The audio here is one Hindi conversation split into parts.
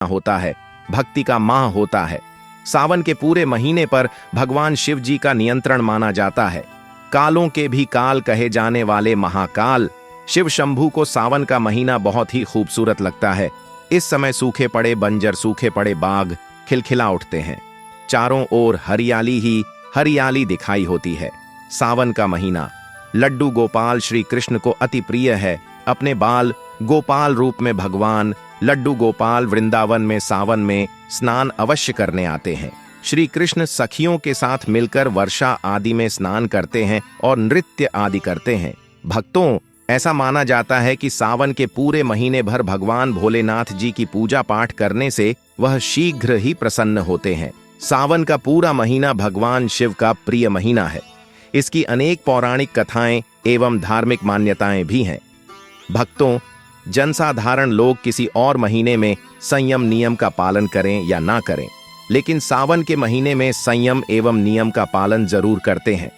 होता है, भक्ति का माह होता है। सावन के पूरे महीने पर भगवान शिव जी का नियंत्रण माना जाता है। कालों के भी काल कहे जाने वाले महाकाल शिव शंभू को सावन का महीना बहुत ही खूबसूरत लगता है। इस समय सूखे पड़े बंजर, सूखे पड़े बाग खिलखिला उठते हैं। चारों ओर हरियाली ही हरियाली दिखाई होती है। सावन का महीना लड्डू गोपाल श्री कृष्ण को अति प्रिय है। अपने बाल गोपाल रूप में भगवान लड्डू गोपाल वृंदावन में सावन में स्नान अवश्य करने आते हैं। श्री कृष्ण सखियों के साथ मिलकर वर्षा आदि में स्नान करते हैं और नृत्य आदि करते हैं। भक्तों, ऐसा माना जाता है कि सावन के पूरे महीने भर भगवान भोलेनाथ जी की पूजा पाठ करने से वह शीघ्र ही प्रसन्न होते हैं। सावन का पूरा महीना भगवान शिव का प्रिय महीना है। इसकी अनेक पौराणिक कथाएं एवं धार्मिक मान्यताएं भी हैं। भक्तों, जनसाधारण लोग किसी और महीने में संयम नियम का पालन करें या ना करें, लेकिन सावन के महीने में संयम एवं नियम का पालन जरूर करते हैं।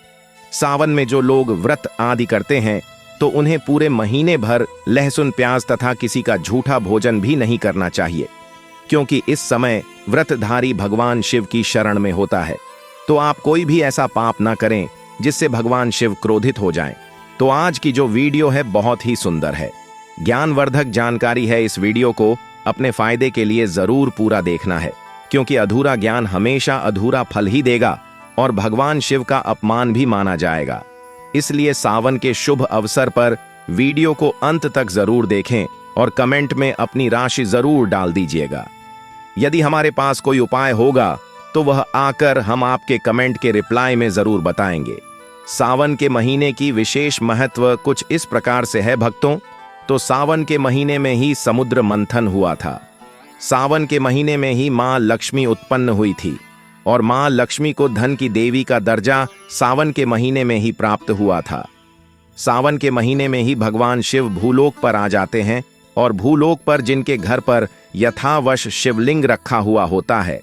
सावन में जो लोग व्रत आदि करते हैं तो उन्हें पूरे महीने भर लहसुन प्याज तथा किसी का झूठा भोजन भी नहीं करना चाहिए, क्योंकि इस समय व्रतधारी भगवान शिव की शरण में होता है। तो आप कोई भी ऐसा पाप ना करें जिससे भगवान शिव क्रोधित हो जाएं। तो आज की जो वीडियो है बहुत ही सुंदर है, ज्ञानवर्धक जानकारी है। इस वीडियो को अपने फायदे के लिए जरूर पूरा देखना है, क्योंकि अधूरा ज्ञान हमेशा अधूरा फल ही देगा और भगवान शिव का अपमान भी माना जाएगा। इसलिए सावन के शुभ अवसर पर वीडियो को अंत तक जरूर देखें और कमेंट में अपनी राशि जरूर डाल दीजिएगा। यदि हमारे पास कोई उपाय होगा तो वह आकर हम आपके कमेंट के रिप्लाई में जरूर बताएंगे। सावन के महीने की विशेष महत्व कुछ इस प्रकार से है भक्तों। तो सावन के महीने में ही समुद्र मंथन हुआ था। सावन के महीने में ही मां लक्ष्मी उत्पन्न हुई थी और मां लक्ष्मी को धन की देवी का दर्जा सावन के महीने में ही प्राप्त हुआ था। सावन के महीने में ही भगवान शिव भूलोक पर आ जाते हैं और भूलोक पर जिनके घर पर यथावश शिवलिंग रखा हुआ होता है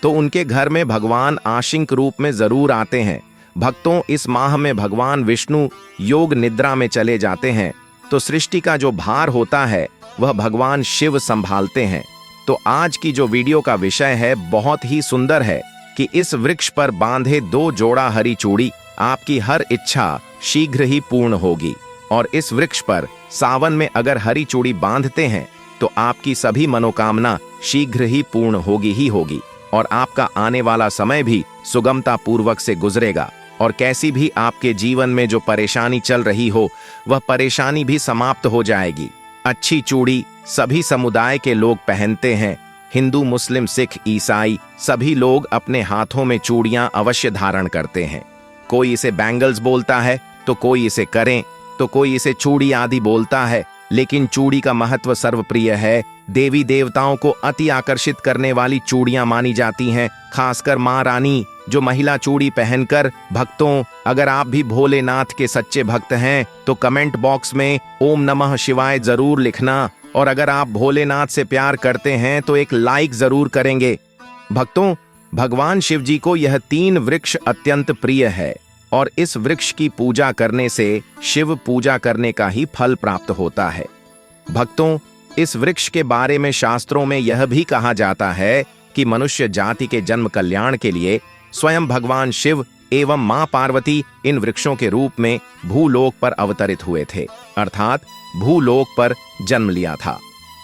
तो उनके घर में भगवान आशिंक रूप में जरूर आते हैं। भक्तों, इस माह में भगवान विष्णु योग निद्रा में चले जाते हैं, तो सृष्टि का जो भार होता है वह भगवान शिव संभालते हैं। तो आज की जो वीडियो का विषय है बहुत ही सुंदर है कि इस वृक्ष पर बांधे 2 जोड़ा हरी चूड़ी आपकी हर इच्छा शीघ्र ही पूर्ण होगी। और इस वृक्ष पर सावन में अगर हरी चूड़ी बांधते हैं तो आपकी सभी मनोकामना शीघ्र ही पूर्ण होगी ही होगी और आपका आने वाला समय भी सुगमता पूर्वक से गुजरेगा। और कैसी भी आपके जीवन में जो परेशानी चल रही हो वह परेशानी भी समाप्त हो जाएगी। अच्छी चूड़ी सभी समुदाय के लोग पहनते हैं। हिंदू, मुस्लिम, सिख, ईसाई सभी लोग अपने हाथों में चूड़ियां अवश्य धारण करते हैं। कोई इसे बैंगल्स बोलता है तो कोई इसे करें तो कोई इसे चूड़ी आदि बोलता है, लेकिन चूड़ी का महत्व सर्वप्रिय है। देवी देवताओं को अति आकर्षित करने वाली चूड़ियां मानी जाती हैं, खासकर मां रानी जो महिला चूड़ी पहनकर। भक्तों, अगर आप भी भोलेनाथ के सच्चे भक्त हैं तो कमेंट बॉक्स में ओम नमः शिवाय जरूर लिखना, और अगर आप भोलेनाथ से प्यार करते हैं तो एक लाइक जरूर करेंगे। भक्तों, भगवान शिव जी को यह 3 वृक्ष अत्यंत प्रिय है और इस वृक्ष की पूजा करने से शिव पूजा करने का ही फल प्राप्त होता है। भक्तों, इस वृक्ष के बारे में शास्त्रों में यह भी कहा जाता है कि मनुष्य जाति के जन्म कल्याण के लिए स्वयं भगवान शिव एवं मां पार्वती इन वृक्षों के रूप में भूलोक पर अवतरित हुए थे, अर्थात भूलोक पर जन्म लिया था।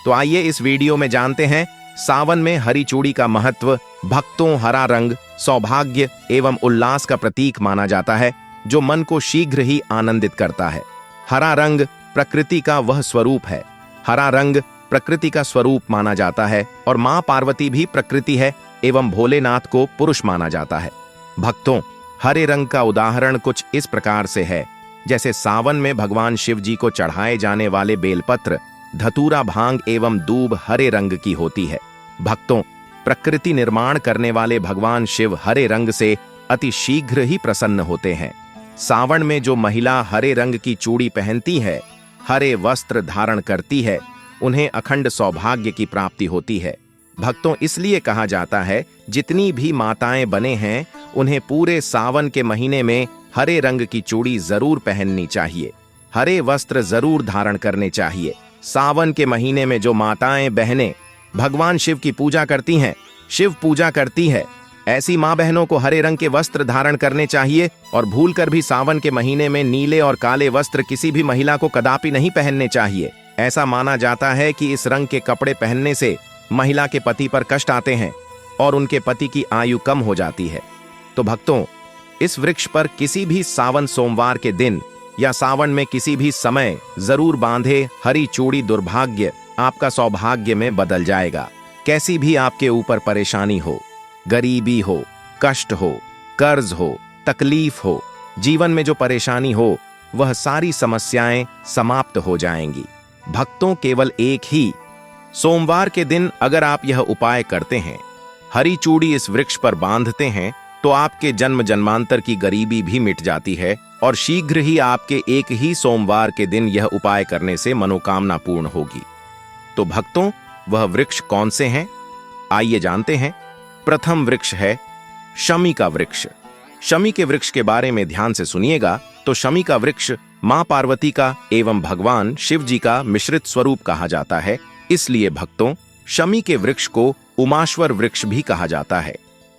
तो आइए इस वीडियो में जानते हैं सावन में हरी चूड़ी का महत्व। भक्तों, हरा रंग सौभाग्य एवं उल्लास का प्रतीक माना जाता है, जो मन को शीघ्र ही आनंदित करता है। हरा रंग प्रकृति का वह स्वरूप है। हरा रंग प्रकृति का स्वरूप माना जाता है और मां पार्वती भी प्रकृति है एवं भोलेनाथ को पुरुष माना जाता है। भक्तों, हरे रंग का उदाहरण कुछ इस प्रकार से है, जैसे सावन में भगवान शिव जी को चढ़ाए जाने वाले बेलपत्र, धतूरा, भांग एवं दूब हरे रंग की होती है। भक्तों, प्रकृति निर्माण करने वाले भगवान शिव हरे रंग से अति शीघ्र ही प्रसन्न होते हैं। सावन में जो महिला हरे रंग की चूड़ी पहनती है, हरे वस्त्र धारण करती है, उन्हें अखंड सौभाग्य की प्राप्ति होती है। भक्तों, इसलिए कहा जाता है जितनी भी माताएं बने हैं उन्हें पूरे सावन के महीने में हरे रंग की चूड़ी जरूर पहननी चाहिए, हरे वस्त्र जरूर धारण करने चाहिए। सावन के महीने में जो माताएं बहनें भगवान शिव की पूजा करती हैं, शिव पूजा करती है, ऐसी माँ बहनों को हरे रंग के वस्त्र धारण करने चाहिए और भूलकर भी सावन के महीने में नीले और काले वस्त्र किसी भी महिला को कदापि नहीं पहनने चाहिए। ऐसा माना जाता है कि इस रंग के कपड़े पहनने से महिला के पति पर कष्ट आते हैं और उनके पति की आयु कम हो जाती है। तो भक्तों, इस वृक्ष पर किसी भी सावन सोमवार के दिन या सावन में किसी भी समय जरूर बांधे हरी चूड़ी, दुर्भाग्य आपका सौभाग्य में बदल जाएगा। कैसी भी आपके ऊपर परेशानी हो, गरीबी हो, कष्ट हो, कर्ज हो, तकलीफ हो, जीवन में जो परेशानी हो, वह सारी समस्याएं समाप्त हो जाएंगी। भक्तों, केवल एक ही सोमवार के दिन अगर आप यह उपाय करते हैं, हरी चूड़ी इस वृक्ष पर बांधते हैं, तो आपके जन्म जन्मांतर की गरीबी भी मिट जाती है और शीघ्र ही आपके एक ही सोमवार के दिन यह उपाय करने से मनोकामना पूर्ण होगी। तो भक्तों, वह वृक्ष कौन से हैं? आइए जानते हैं। प्रथम वृक्ष है शमी का वृक्ष। शमी के वृक्ष के बारे में ध्यान से सुनिएगा। तो शमी का वृक्ष मां पार्वती का एवं भगवान शिव जी का मिश्रित स्वरूप कहा जाता है। इसलिए भक्तों, शमी के वृक्ष को उमाश्वर वृक्ष भी कहा जाता है।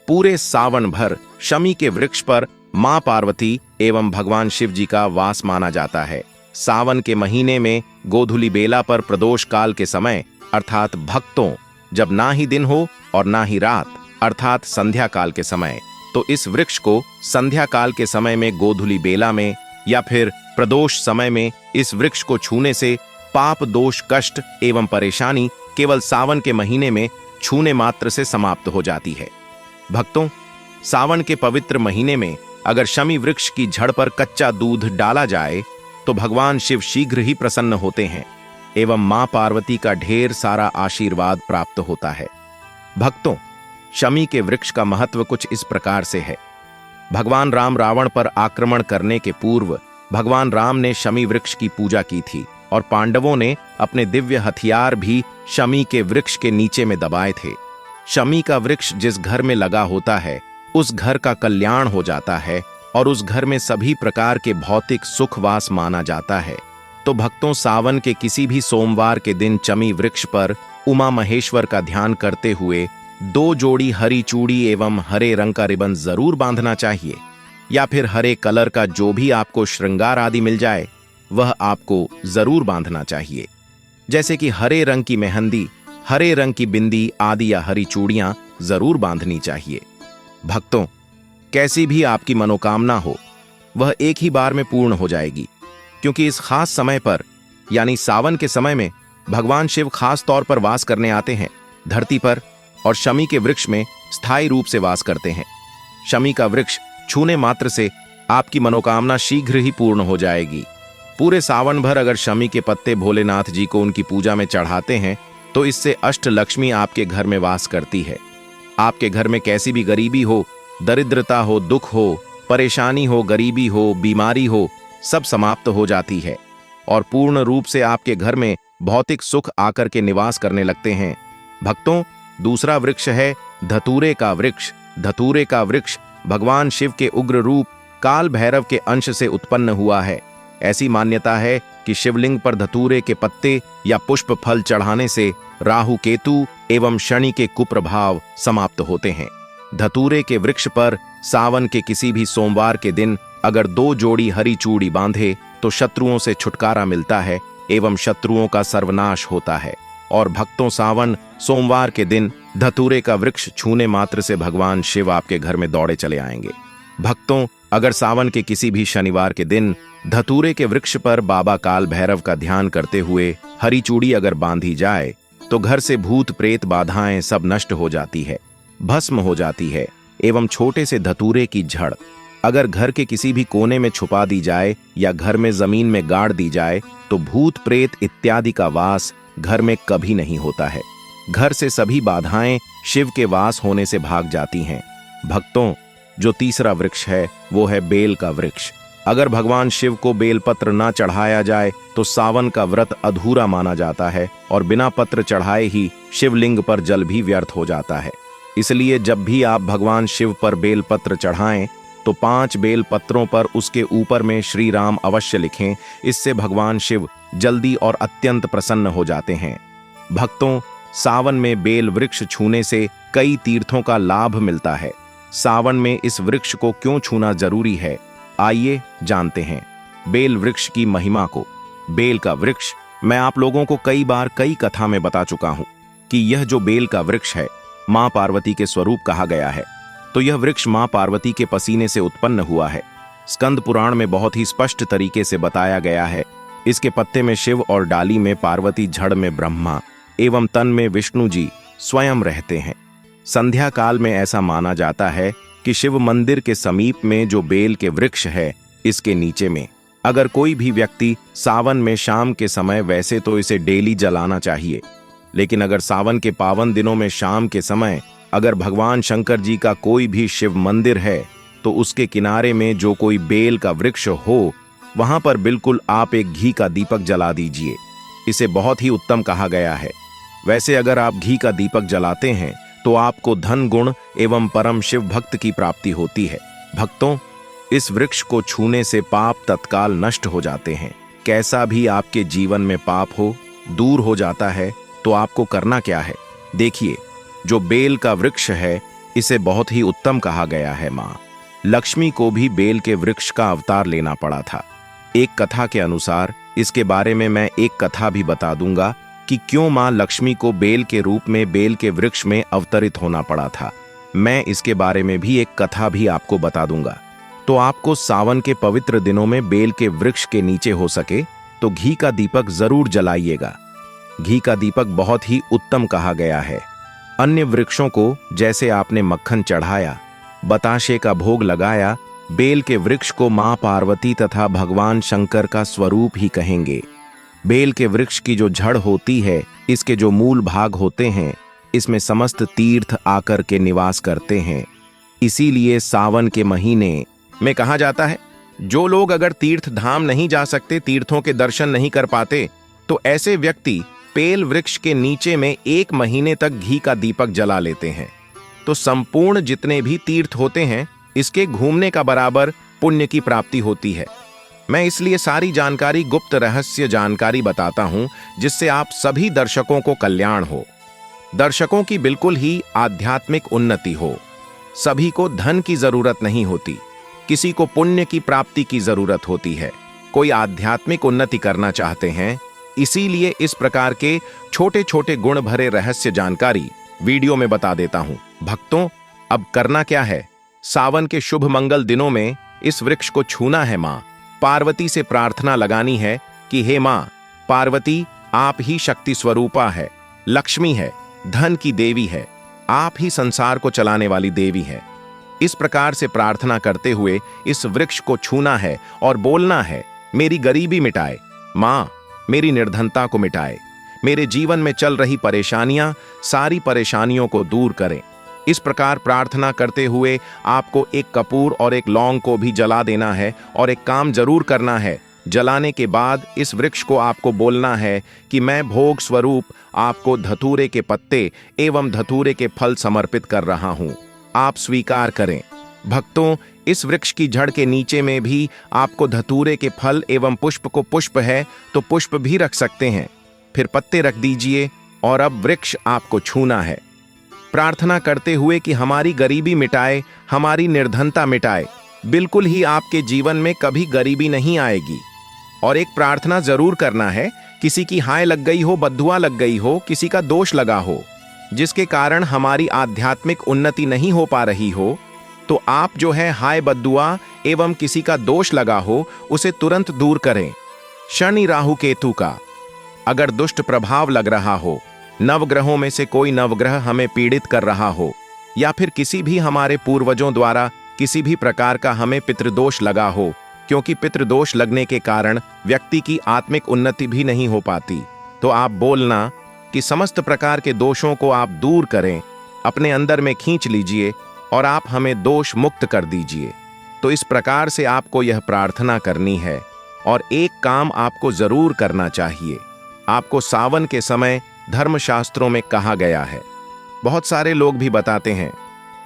पूरे सावन भर शमी के वृक्ष पर मां पार्वती एवं भगवान शिव जी का वास माना जाता है। सावन के महीने में गोधूली बेला पर प्रदोष काल के समय, अर्थात भक्तों, जब ना ही दिन हो और ना ही रात, अर्थात संध्या काल के समय, तो इस वृक्ष को संध्या काल के समय में गोधूली बेला में या फिर प्रदोष समय में इस वृक्ष को छूने से पाप, दोष, कष्ट एवं परेशानी केवल सावन के महीने में छूने मात्र से समाप्त हो जाती है। भक्तों, सावन के पवित्र महीने में अगर शमी वृक्ष की जड़ पर कच्चा दूध डाला जाए तो भगवान शिव शीघ्र ही प्रसन्न होते हैं एवं मां पार्वती का ढेर सारा आशीर्वाद प्राप्त होता है। भक्तों, शमी के वृक्ष का महत्व कुछ इस प्रकार से है। भगवान राम रावण पर आक्रमण करने के पूर्व भगवान राम ने शमी वृक्ष की पूजा की थी और पांडवों ने अपने दिव्य हथियार भी शमी के वृक्ष के नीचे में दबाए थे। शमी का वृक्ष जिस घर में लगा होता है, उस घर का कल्याण हो जाता है और उस घर में सभी प्रकार के भौतिक सुखवास माना जाता है। तो भक्तों, सावन के किसी भी सोमवार के दिन शमी वृक्ष पर उमा महेश्वर का ध्यान करते हुए 2 जोड़ी हरी चूड़ी एवं हरे रंग का रिबन जरूर बांधना चाहिए, या फिर हरे कलर का जो भी आपको श्रृंगार आदि मिल जाए वह आपको जरूर बांधना चाहिए। जैसे कि हरे रंग की मेहंदी, हरे रंग की बिंदी आदि या हरी चूड़ियां जरूर बांधनी चाहिए। भक्तों, कैसी भी आपकी मनोकामना हो, वह एक ही बार में पूर्ण हो जाएगी, क्योंकि इस खास समय पर यानी सावन के समय में भगवान शिव खास तौर पर वास करने आते हैं धरती पर और शमी के वृक्ष में स्थायी रूप से वास करते हैं। शमी का वृक्ष छूने मात्र से आपकी मनोकामना शीघ्र ही पूर्ण हो जाएगी। पूरे सावन भर अगर शमी के पत्ते भोलेनाथ जी को उनकी पूजा में चढ़ाते हैं तो इससे अष्ट लक्ष्मी आपके घर में वास करती है। आपके घर में कैसी भी गरीबी हो, दरिद्रता हो, दुख हो, परेशानी हो, गरीबी हो, बीमारी हो, सब समाप्त हो जाती है और पूर्ण रूप से आपके घर में भौतिक सुख आकर के निवास करने लगते हैं। भक्तों, दूसरा वृक्ष है धतूरे का वृक्ष। धतूरे का वृक्ष भगवान शिव के उग्र रूप काल भैरव के अंश से उत्पन्न हुआ है। ऐसी मान्यता है कि शिवलिंग पर धतूरे के पत्ते या पुष्प फल चढ़ाने से राहु, केतु एवं शनि के कुप्रभाव समाप्त होते हैं। धतूरे के वृक्ष पर सावन के किसी भी सोमवार के दिन अगर 2 जोड़ी हरी चूड़ी बांधे तो शत्रुओं से छुटकारा मिलता है एवं शत्रुओं का सर्वनाश होता है। और भक्तों, सावन सोमवार के दिन धतूरे का वृक्ष छूने मात्र से भगवान शिव आपके घर में दौड़े चले आएंगे। भक्तों, अगर सावन के किसी भी शनिवार के दिन धतूरे के वृक्ष पर बाबा काल भैरव का ध्यान करते हुए हरी चूड़ी अगर बांधी जाए तो घर से भूत प्रेत बाधाएं सब नष्ट हो जाती है, भस्म हो जाती है एवं छोटे से धतूरे की जड़ अगर घर के किसी भी कोने में छुपा दी जाए या घर में जमीन में गाड़ दी जाए तो भूत प्रेत इत्यादि का वास घर में कभी नहीं होता है। घर से सभी बाधाएं शिव के वास होने से भाग जाती हैं। भक्तों, जो तीसरा वृक्ष है वो है बेल का वृक्ष। अगर भगवान शिव को बेलपत्र ना चढ़ाया जाए तो सावन का व्रत अधूरा माना जाता है और बिना पत्र चढ़ाए ही शिवलिंग पर जल भी व्यर्थ हो जाता है। इसलिए जब भी आप भगवान शिव पर बेलपत्र चढ़ाएं तो 5 बेल पत्रों पर उसके ऊपर में श्री राम अवश्य लिखें। इससे भगवान शिव जल्दी और अत्यंत प्रसन्न हो जाते हैं। भक्तों, सावन में बेल वृक्ष छूने से कई तीर्थों का लाभ मिलता है। सावन में इस वृक्ष को क्यों छूना जरूरी है, आइए जानते हैं बेल वृक्ष की महिमा को। बेल का वृक्ष, मैं आप लोगों को कई बार कई कथा में बता चुका हूं कि यह जो बेल का वृक्ष है मां पार्वती के स्वरूप कहा गया है। तो यह वृक्ष मां पार्वती के पसीने से उत्पन्न हुआ है। स्कंद पुराण में बहुत ही स्पष्ट तरीके से बताया गया है। इसके पत्ते में शिव और डाली में पार्वती, जड़ में ब्रह्मा एवं तन में विष्णु जी स्वयं रहते हैं। संध्या काल में ऐसा माना जाता है कि शिव मंदिर के समीप में जो बेल के वृक्ष है, इसके नीचे में अगर कोई भी व्यक्ति सावन में शाम के समय, वैसे तो इसे डेली जलाना चाहिए, लेकिन अगर सावन के पावन दिनों में शाम के समय अगर भगवान शंकर जी का कोई भी शिव मंदिर है तो उसके किनारे में जो कोई बेल का वृक्ष हो, वहां पर बिल्कुल आप एक घी का दीपक जला दीजिए। इसे बहुत ही उत्तम कहा गया है। वैसे अगर आप घी का दीपक जलाते हैं तो आपको धन गुण एवं परम शिव भक्त की प्राप्ति होती है। भक्तों, इस वृक्ष को छूने से पाप तत्काल नष्ट हो जाते हैं। कैसा भी आपके जीवन में पाप हो, दूर हो जाता है। तो आपको करना क्या है, देखिए, जो बेल का वृक्ष है इसे बहुत ही उत्तम कहा गया है। मां लक्ष्मी को भी बेल के वृक्ष का अवतार लेना पड़ा था। एक कथा के अनुसार, इसके बारे में मैं एक कथा भी बता दूंगा कि क्यों मां लक्ष्मी को बेल के रूप में बेल के वृक्ष में अवतरित होना पड़ा था। मैं इसके बारे में भी एक कथा भी आपको बता दूंगा। तो आपको सावन के पवित्र दिनों में बेल के वृक्ष के नीचे हो सके तो घी का दीपक जरूर जलाइएगा। घी का दीपक बहुत ही उत्तम कहा गया है। अन्य वृक्षों को जैसे आपने मक्खन चढ़ाया, बताशे का भोग लगाया, बेल के वृक्ष को मां पार्वती तथा भगवान शंकर का स्वरूप ही कहेंगे। बेल के वृक्ष की जो जड़ होती है, इसके जो मूल भाग होते हैं, इसमें समस्त तीर्थ आकर के निवास करते हैं। इसीलिए सावन के महीने में कहा जाता है, जो लोग अगर तीर्थ धाम नहीं जा सकते, तीर्थों के दर्शन नहीं कर पाते, तो ऐसे व्यक्ति बेल वृक्ष के नीचे में 1 महीने तक घी का दीपक जला लेते हैं। तो संपूर्ण जितने भी तीर्थ होते हैं, इसके घूमने का बराबर पुण्य की प्राप्ति होती है। मैं इसलिए सारी जानकारी, गुप्त रहस्य जानकारी बताता हूं, जिससे आप सभी दर्शकों को कल्याण हो, दर्शकों की बिल्कुल ही आध्यात्मिक उन्नति हो। सभी को धन की जरूरत नहीं होती, किसी को पुण्य की प्राप्ति की जरूरत होती है। कोई आध्यात्मिक उन्नति करना चाहते हैं, इसीलिए इस प्रकार के छोटे छोटे गुण भरे रहस्य जानकारी वीडियो में बता देता हूं। भक्तों, अब करना क्या है, सावन के शुभ मंगल दिनों में इस वृक्ष को छूना है। मां पार्वती से प्रार्थना लगानी है कि हे मां पार्वती, आप ही शक्ति स्वरूपा है, लक्ष्मी है, धन की देवी है, आप ही संसार को चलाने वाली देवी है। इस प्रकार से प्रार्थना करते हुए इस वृक्ष को छूना है और बोलना है, मेरी गरीबी मिटाए मां, मेरी निर्धनता को मिटाए, मेरे जीवन में चल रही परेशानियां, सारी परेशानियों को दूर करें। इस प्रकार प्रार्थना करते हुए आपको एक कपूर और एक लौंग को भी जला देना है और एक काम जरूर करना है। जलाने के बाद इस वृक्ष को आपको बोलना है कि मैं भोग स्वरूप आपको धतूरे के पत्ते एवं धतूरे के फल समर्पित कर रहा हूं, आप स्वीकार करें। भक्तों, इस वृक्ष की जड़ के नीचे में भी आपको धतूरे के फल एवं पुष्प को, पुष्प है तो पुष्प भी रख सकते हैं, फिर पत्ते रख दीजिए और अब वृक्ष आपको छूना है। प्रार्थना करते हुए कि हमारी गरीबी मिटाए, हमारी निर्धनता मिटाए, बिल्कुल ही आपके जीवन में कभी गरीबी नहीं आएगी। और एक प्रार्थना जरूर करना है, किसी की हाय लग गई हो, बद्दुआ लग गई हो, किसी का दोष लगा हो, जिसके कारण हमारी आध्यात्मिक उन्नति नहीं हो पा रही हो, तो आप जो है हाय बद्दुआ एवं किसी का दोष लगा हो, उसे तुरंत दूर करें। शनि राहु केतु का अगर दुष्ट प्रभाव लग रहा हो, नवग्रहों में से कोई नवग्रह हमें पीड़ित कर रहा हो, या फिर किसी भी हमारे पूर्वजों द्वारा किसी भी प्रकार का हमें पितृदोष लगा हो, क्योंकि पितृदोष लगने के कारण व्यक्ति की आत्मिक उन्नति भी नहीं हो पाती, तो आप बोलना कि समस्त प्रकार के दोषों को आप दूर करें, अपने अंदर में खींच लीजिए और आप हमें दोष मुक्त कर दीजिए। तो इस प्रकार से आपको यह प्रार्थना करनी है। और एक काम आपको जरूर करना चाहिए, आपको सावन के समय धर्मशास्त्रों में कहा गया है, बहुत सारे लोग भी बताते हैं,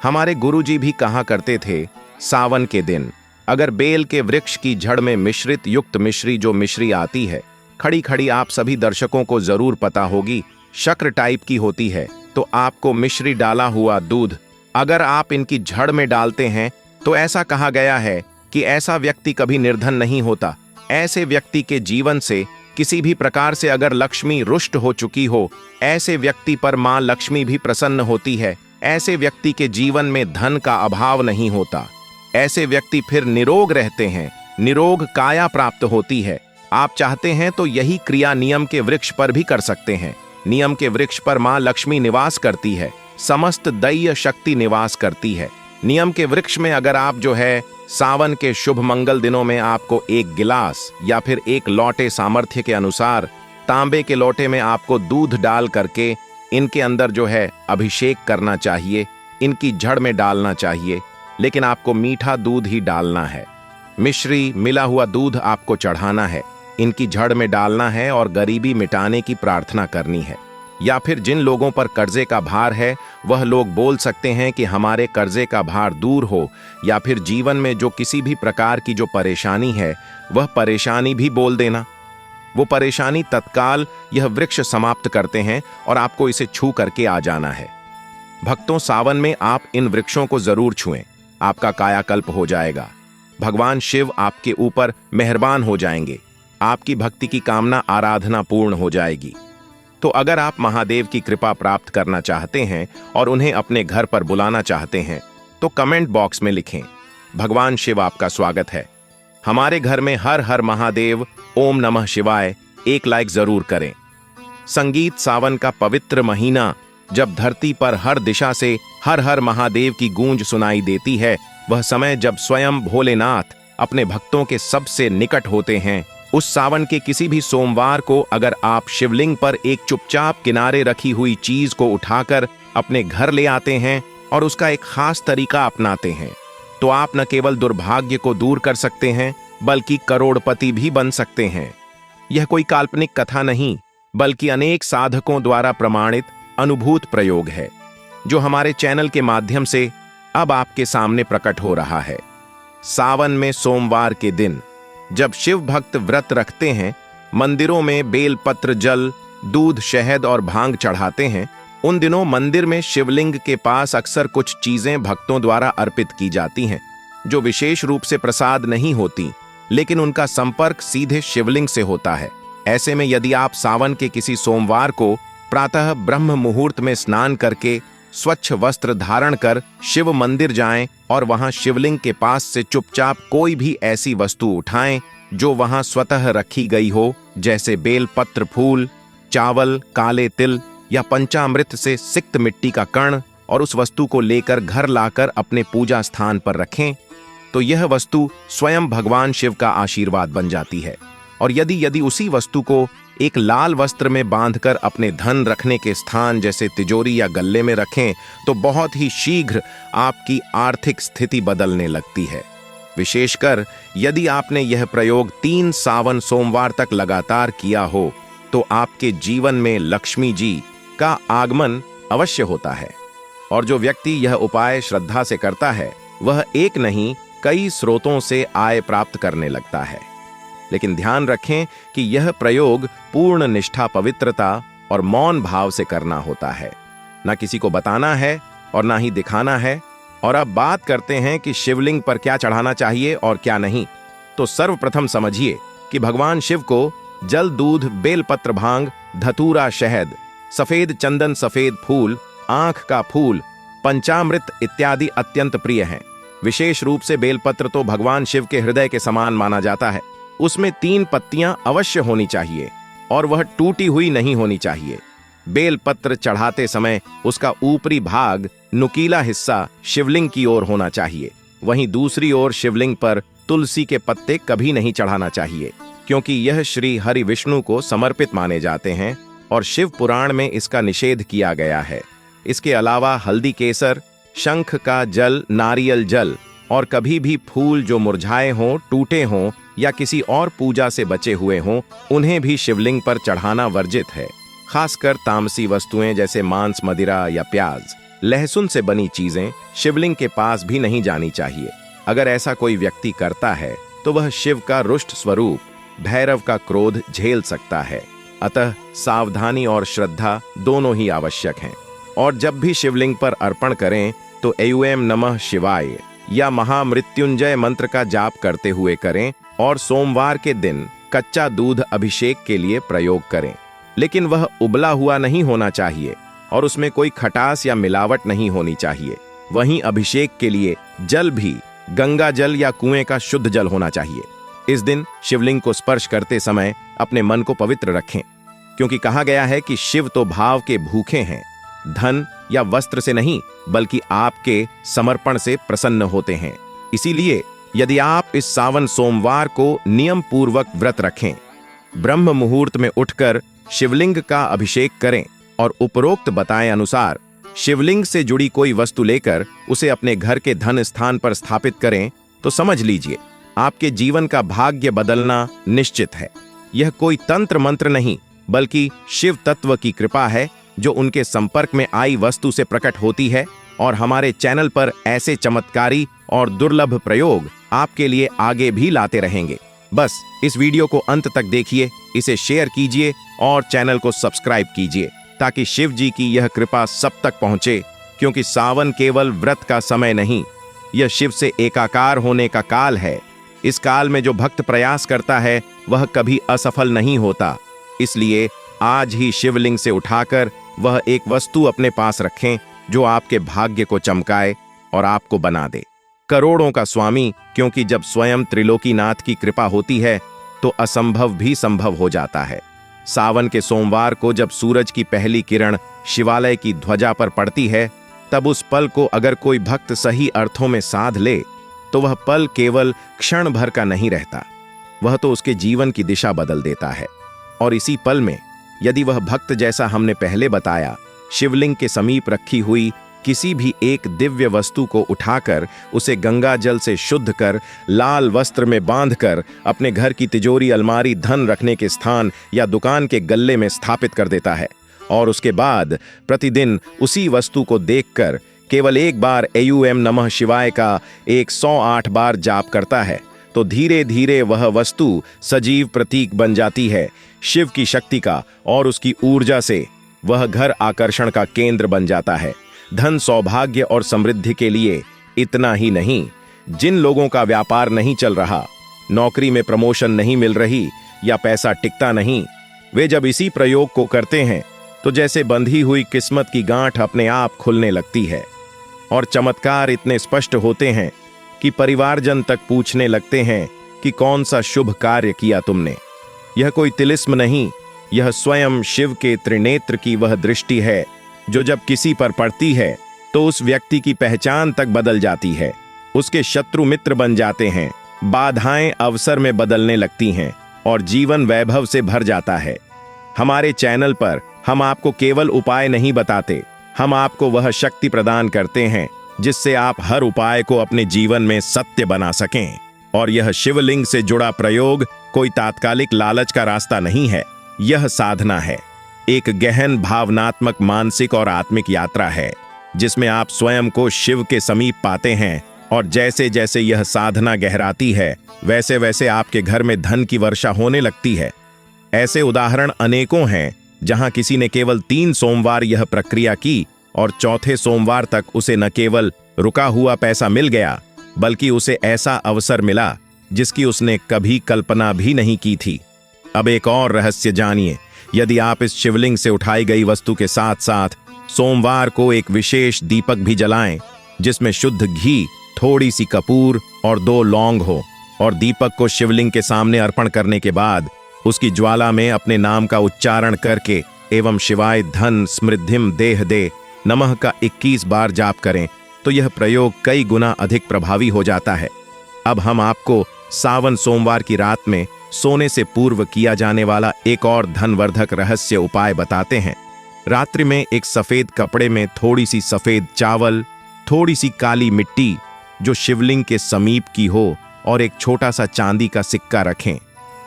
हमारे गुरुजी भी कहा करते थे, सावन के दिन अगर बेल के वृक्ष की जड़ में मिश्रित युक्त मिश्री, जो मिश्री आती है खड़ी खड़ी, आप सभी दर्शकों को जरूर पता होगी, शक्र टाइप की होती है तो आपको मिश्री डाला हुआ दूध अगर आप इनकी जड़ में डालते हैं तो ऐसा कहा गया है कि ऐसा व्यक्ति कभी निर्धन नहीं होता। ऐसे व्यक्ति के जीवन से किसी भी प्रकार से अगर लक्ष्मी रुष्ट हो चुकी हो, ऐसे व्यक्ति पर मां लक्ष्मी भी प्रसन्न होती है। ऐसे व्यक्ति के जीवन में धन का अभाव नहीं होता। ऐसे व्यक्ति फिर निरोग रहते हैं, निरोग काया प्राप्त होती है। आप चाहते हैं तो यही क्रिया नियम के वृक्ष पर भी कर सकते हैं। नियम के वृक्ष पर मां लक्ष्मी निवास करती है, समस्त दैय शक्ति निवास करती है। नियम के वृक्ष में अगर आप जो है सावन के शुभ मंगल दिनों में आपको एक गिलास या फिर एक लोटे सामर्थ्य के अनुसार तांबे के लोटे में आपको दूध डाल करके इनके अंदर जो है अभिषेक करना चाहिए, इनकी जड़ में डालना चाहिए, लेकिन आपको मीठा दूध ही डालना है। मिश्री मिला हुआ दूध आपको चढ़ाना है, इनकी जड़ में डालना है और गरीबी मिटाने की प्रार्थना करनी है। या फिर जिन लोगों पर कर्जे का भार है वह लोग बोल सकते हैं कि हमारे कर्जे का भार दूर हो, या फिर जीवन में जो किसी भी प्रकार की जो परेशानी है वह परेशानी भी बोल देना। वो परेशानी तत्काल यह वृक्ष समाप्त करते हैं और आपको इसे छू करके आ जाना है। भक्तों, सावन में आप इन वृक्षों को जरूर छुएं, आपका कायाकल्प हो जाएगा। भगवान शिव आपके ऊपर मेहरबान हो जाएंगे, आपकी भक्ति की कामना आराधना पूर्ण हो जाएगी। तो अगर आप महादेव की कृपा प्राप्त करना चाहते हैं और उन्हें अपने घर पर बुलाना चाहते हैं तो कमेंट बॉक्स में लिखें, भगवान शिव आपका स्वागत है। हमारे घर में हर हर महादेव, ओम नमः शिवाय एक लाइक जरूर करें। संगीत सावन का पवित्र महीना, जब धरती पर हर दिशा से हर हर महादेव की गूंज सुनाई देती है, वह समय जब स्वयं भोलेनाथ अपने भक्तों के सबसे निकट होते हैं। उस सावन के किसी भी सोमवार को अगर आप शिवलिंग पर एक चुपचाप किनारे रखी हुई चीज को उठाकर अपने घर ले आते हैं और उसका एक खास तरीका अपनाते हैं तो आप न केवल दुर्भाग्य को दूर कर सकते हैं बल्कि करोड़पति भी बन सकते हैं। यह कोई काल्पनिक कथा नहीं बल्कि अनेक साधकों द्वारा प्रमाणित अनुभूत प्रयोग है जो हमारे चैनल के माध्यम से अब आपके सामने प्रकट हो रहा है। सावन में सोमवार के दिन जब शिव भक्त व्रत रखते हैं, मंदिरों में बेलपत्र, जल, दूध, शहद और भांग चढ़ाते हैं, उन दिनों मंदिर में शिवलिंग के पास अक्सर कुछ चीजें भक्तों द्वारा अर्पित की जाती हैं जो विशेष रूप से प्रसाद नहीं होती, लेकिन उनका संपर्क सीधे शिवलिंग से होता है। ऐसे में यदि आप सावन के किसी सोमवार को प्रातः ब्रह्म मुहूर्त में स्नान करके स्वच्छ वस्त्र धारण कर शिव मंदिर जाएं और वहां शिवलिंग के पास से चुपचाप कोई भी ऐसी वस्तु उठाएं जो वहां स्वतः रखी गई हो, जैसे बेलपत्र, फूल, चावल, काले तिल या पंचामृत से सिक्त मिट्टी का कण, और उस वस्तु को लेकर घर लाकर अपने पूजा स्थान पर रखें, तो यह वस्तु स्वयं भगवान शिव का आशीर्वाद बन जाती है। और यदि उसी वस्तु को एक लाल वस्त्र में बांधकर अपने धन रखने के स्थान जैसे तिजोरी या गल्ले में रखें तो बहुत ही शीघ्र आपकी आर्थिक स्थिति बदलने लगती है। विशेषकर यदि आपने यह प्रयोग 3 सावन सोमवार तक लगातार किया हो तो आपके जीवन में लक्ष्मी जी का आगमन अवश्य होता है। और जो व्यक्ति यह उपाय श्रद्धा से करता है वह एक नहीं कई स्रोतों से आय प्राप्त करने लगता है। लेकिन ध्यान रखें कि यह प्रयोग पूर्ण निष्ठा, पवित्रता और मौन भाव से करना होता है, ना किसी को बताना है और ना ही दिखाना है। और अब बात करते हैं कि शिवलिंग पर क्या चढ़ाना चाहिए और क्या नहीं। तो सर्वप्रथम समझिए कि भगवान शिव को जल, दूध, बेलपत्र, भांग, धतूरा, शहद, सफेद चंदन, सफेद फूल, आंख का फूल, पंचामृत इत्यादि अत्यंत प्रिय हैं। विशेष रूप से बेलपत्र तो भगवान शिव के हृदय के समान माना जाता है। उसमें 3 पत्तियां अवश्य होनी चाहिए और वह टूटी हुई नहीं होनी चाहिए। बेलपत्र चढ़ाते समय उसका ऊपरी भाग, नुकीला हिस्सा शिवलिंग की ओर होना चाहिए। वहीं दूसरी ओर शिवलिंग पर तुलसी के पत्ते कभी नहीं चढ़ाना चाहिए, क्योंकि यह श्री हरि विष्णु को समर्पित माने जाते हैं और शिव पुराण में इसका निषेध किया गया है। इसके अलावा हल्दी, केसर, शंख का जल, नारियल जल और कभी भी फूल जो मुरझाए हों, टूटे हों या किसी और पूजा से बचे हुए हों, उन्हें भी शिवलिंग पर चढ़ाना वर्जित है। खासकर तामसी वस्तुएं जैसे मांस, मदिरा या प्याज, लहसुन से बनी चीजें शिवलिंग के पास भी नहीं जानी चाहिए। अगर ऐसा कोई व्यक्ति करता है तो वह शिव का रुष्ट स्वरूप भैरव का क्रोध झेल सकता है। अतः सावधानी और श्रद्धा दोनों ही आवश्यक हैं। और जब भी शिवलिंग पर अर्पण करें तो ऐं नमः शिवाय या महामृत्युंजय मंत्र का जाप करते हुए करें और सोमवार के दिन कच्चा दूध अभिषेक के लिए प्रयोग करें, लेकिन वह उबला हुआ नहीं होना चाहिए और उसमें कोई खटास या मिलावट नहीं होनी चाहिए। वहीं अभिषेक के लिए जल भी गंगा जल या कुएं का शुद्ध जल होना चाहिए। इस दिन शिवलिंग को स्पर्श करते समय अपने मन को पवित्र रखें, क्योंकि कहा गया है कि शिव तो भाव के भूखे हैं, धन या वस्त्र से नहीं बल्कि आपके समर्पण से प्रसन्न होते हैं। इसीलिए यदि आप इस सावन सोमवार को नियम पूर्वक व्रत रखें, ब्रह्म मुहूर्त में उठकर शिवलिंग का अभिषेक करें और उपरोक्त बताए अनुसार शिवलिंग से जुड़ी कोई वस्तु लेकर उसे अपने घर के धन स्थान पर स्थापित करें, तो समझ लीजिए आपके जीवन का भाग्य बदलना निश्चित है। यह कोई तंत्र मंत्र नहीं बल्कि शिव तत्व की कृपा है जो उनके संपर्क में आई वस्तु से प्रकट होती है। और हमारे चैनल पर ऐसे चमत्कारी और दुर्लभ प्रयोग आपके लिए आगे भी लाते रहेंगे। बस इस वीडियो को अंत तक देखिए, इसे शेयर कीजिए और चैनल को सब्सक्राइब कीजिए ताकि शिव जी की यह कृपा सब तक पहुंचे, क्योंकि सावन केवल व्रत का समय नहीं, यह शिव से एकाकार होने का काल है। इस काल में जो भक्त प्रयास करता है वह कभी असफल नहीं होता। इसलिए आज ही शिवलिंग से उठाकर वह एक वस्तु अपने पास रखें जो आपके भाग्य को चमकाए और आपको बना दे करोड़ों का स्वामी, क्योंकि जब स्वयं त्रिलोकीनाथ की कृपा होती है तो असंभव भी संभव हो जाता है। सावन के सोमवार को जब सूरज की पहली किरण शिवालय की ध्वजा पर पड़ती है, तब उस पल को अगर कोई भक्त सही अर्थों में साध ले तो वह पल केवल क्षण भर का नहीं रहता, वह तो उसके जीवन की दिशा बदल देता है। और इसी पल में यदि वह भक्त, जैसा हमने पहले बताया, शिवलिंग के समीप रखी हुई किसी भी एक दिव्य वस्तु को उठाकर उसे गंगा जल से शुद्ध कर लाल वस्त्र में बांधकर अपने घर की तिजोरी, अलमारी, धन रखने के स्थान या दुकान के गल्ले में स्थापित कर देता है और उसके बाद प्रतिदिन उसी वस्तु को देखकर केवल एक बार ऐं नमः शिवाय का 108 बार जाप करता है, तो धीरे धीरे वह वस्तु सजीव प्रतीक बन जाती है शिव की शक्ति का, और उसकी ऊर्जा से वह घर आकर्षण का केंद्र बन जाता है। धन, सौभाग्य और समृद्धि के लिए इतना ही नहीं, जिन लोगों का व्यापार नहीं चल रहा, नौकरी में प्रमोशन नहीं मिल रही या पैसा टिकता नहीं, वे जब इसी प्रयोग को करते हैं तो जैसे बंधी हुई किस्मत की गांठ अपने आप खुलने लगती है और चमत्कार इतने स्पष्ट होते हैं कि परिवारजन तक पूछने लगते हैं कि कौन सा शुभ कार्य किया तुमने। यह कोई तिलिस्म नहीं, यह स्वयं शिव के त्रिनेत्र की वह दृष्टि है जो जब किसी पर पड़ती है तो उस व्यक्ति की पहचान तक बदल जाती है, उसके शत्रु मित्र बन जाते हैं, बाधाएं अवसर में बदलने लगती हैं और जीवन वैभव से भर जाता है। हमारे चैनल पर हम आपको केवल उपाय नहीं बताते, हम आपको वह शक्ति प्रदान करते हैं जिससे आप हर उपाय को अपने जीवन में सत्य बना सकें। और यह शिवलिंग से जुड़ा प्रयोग कोई तात्कालिक लालच का रास्ता नहीं है, यह साधना है, एक गहन भावनात्मक, मानसिक और आत्मिक यात्रा है जिसमें आप स्वयं को शिव के समीप पाते हैं। और जैसे जैसे यह साधना गहराती है वैसे वैसे आपके घर में धन की वर्षा होने लगती है। ऐसे उदाहरण अनेकों हैं जहां किसी ने केवल 3 सोमवार यह प्रक्रिया की और चौथे सोमवार तक उसे न केवल रुका हुआ पैसा मिल गया बल्कि उसे ऐसा अवसर मिला जिसकी उसने कभी कल्पना भी नहीं की थी। अब एक और रहस्य जानिए, यदि आप इस शिवलिंग से उठाई गई वस्तु के साथ साथ सोमवार को एक विशेष दीपक भी जलाएं जिसमें शुद्ध घी, थोड़ी सी कपूर और 2 लौंग हो, और दीपक को शिवलिंग के सामने अर्पण करने के बाद उसकी ज्वाला में अपने नाम का उच्चारण करके एवं शिवाय धन समृद्धिम देह दे नमः का 21 बार जाप करें तो यह प्रयोग कई गुना अधिक प्रभावी हो जाता है। अब हम आपको सावन सोमवार की रात में सोने से पूर्व किया जाने वाला एक और धनवर्धक रहस्य उपाय बताते हैं। रात्रि में एक सफेद कपड़े में थोड़ी सी सफेद चावल, थोड़ी सी काली मिट्टी जो शिवलिंग के समीप की हो और एक छोटा सा चांदी का सिक्का रखें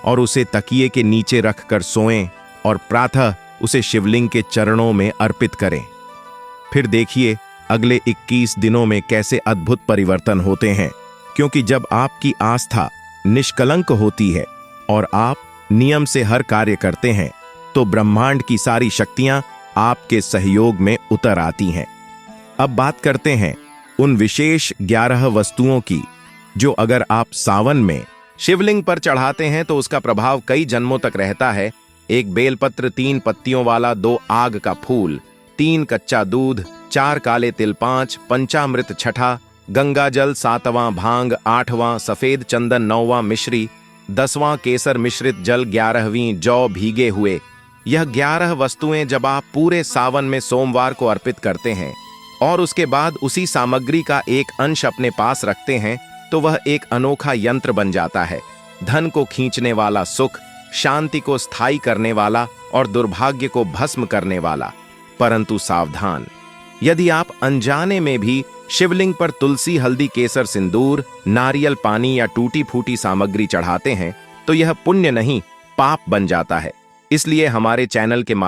और उसे तकिए के नीचे रखकर सोएं और प्रातः उसे शिवलिंग के चरणों में अर्पित करें। फिर देखिए अगले 21 दिनों में कैसे अद्भुत परिवर्तन होते हैं, क्योंकि जब आपकी आस्था निष्कलंक होती है और आप नियम से हर कार्य करते हैं तो ब्रह्मांड की सारी शक्तियां आपके सहयोग में उतर आती हैं। अब बात करते हैं उन विशेष 11 वस्तुओं की जो अगर आप सावन में शिवलिंग पर चढ़ाते हैं तो उसका प्रभाव कई जन्मों तक रहता है। 1 बेलपत्र, 3 पत्तियों वाला, 2 आग का फूल, 3 कच्चा दूध, 4 काले तिल, 5 पंचामृत, 6 गंगा जल, 7वां भांग, 8वां सफेद चंदन, 9वां मिश्री, 10वां केसर मिश्रित जल, 11वीं जौ भीगे हुए। यह 11 वस्तुएं जब आप पूरे सावन में सोमवार को अर्पित करते हैं और उसके बाद उसी सामग्री का एक अंश अपने पास रखते हैं तो वह एक अनोखा यंत्र बन जाता है। धन को खींचने वाला, सुख शांति को स्थायी करने वाला और दुर्भाग्य को भस्म करने वाला। परंतु सावधान, यदि आप अनजाने में भी शिवलिंग पर तुलसी, हल्दी, केसर, सिंदूर, नारियल पानी या टूटी फूटी सामग्री चढ़ाते हैं तो यह पुण्य नहीं, पाप बन जाता है। इसलिए हमारे चैनल के माध्यम